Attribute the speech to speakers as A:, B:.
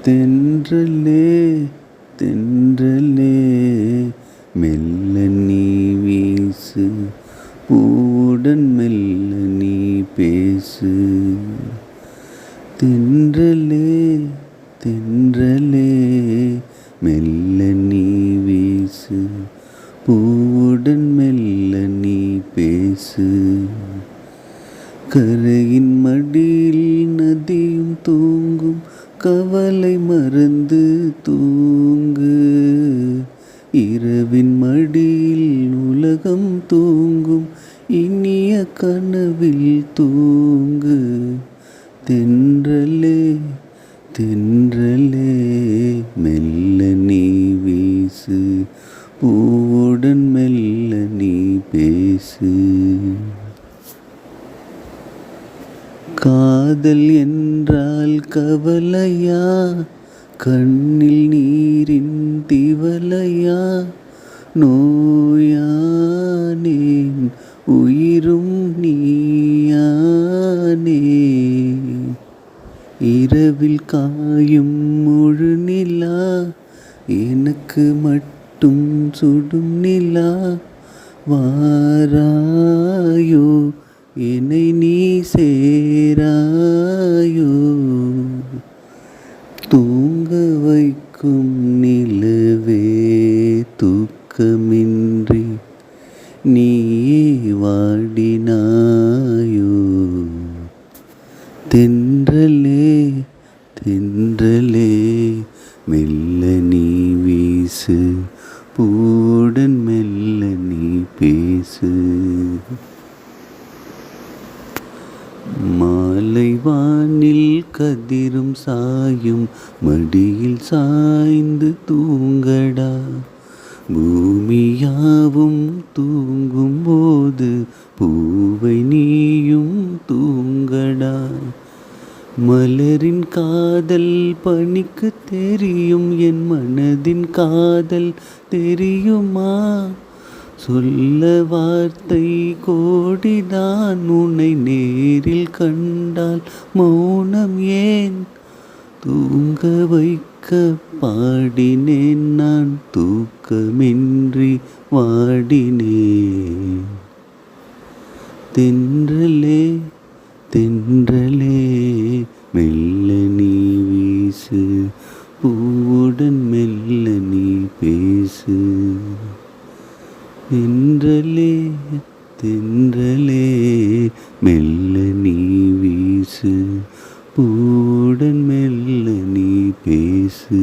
A: தென்றலே தென்றலே மெல்ல நீ வீசு, பூவுடன் மெல்ல நீ பேசு. தென்றலே தென்றலே மெல்ல நீ வீசு, பூவுடன் மெல்ல நீ பேசு. கரையின் மடியில் நதியும் தூங்கும், கவலை மறந்து தூங்கு. இரவின் மடியில் உலகம் தூங்கும், இனிய கனவில் தூங்கு. தென்றலே தென்றலே மெல்ல நீ வீசு, பூவுடன் மெல்ல நீ பேசு. காதல் என்றால் கவலையா, கண்ணில் நீரின் திவலையா? நோயானேன் உயிரும் நீயானே. இரவில் காயும் முழு நிலா, எனக்கு மட்டும் சுடும் நிலா. வாராயோ என்னை நீ சேராயோ? தூங்க வைக்கும் நிலவே தூக்கமின்றி நீயே வாடினாயோ? தென்றலே தென்றலே மெல்ல நீ வீசு, பூவுடன் மெல்ல நீ பேசு. மாலை வானில் கதிரும் சாயும், மடியில் சாய்ந்து தூங்கடா. பூமியாவும் தூங்கும் போது பூவை நீயும் தூங்கடா. மலரின் காதல் பனிக்கு தெரியும், என் மனதின் காதல் தெரியுமா? சொல்ல வார்த்தை கோடிதான், உன்னை நேரில் கண்டால் மௌனம் ஏன்? தூங்க வைக்க பாடினேன் நான், தூக்கமின்றி வாடினேன். தென்றலே தென்றலே மெல்ல நீ வீசு, பூவுடன் மெல்ல நீ பேசு. தென்றலே தென்றலே மெல்ல நீ வீசு, பூவுடன் மெல்ல நீ பேசு.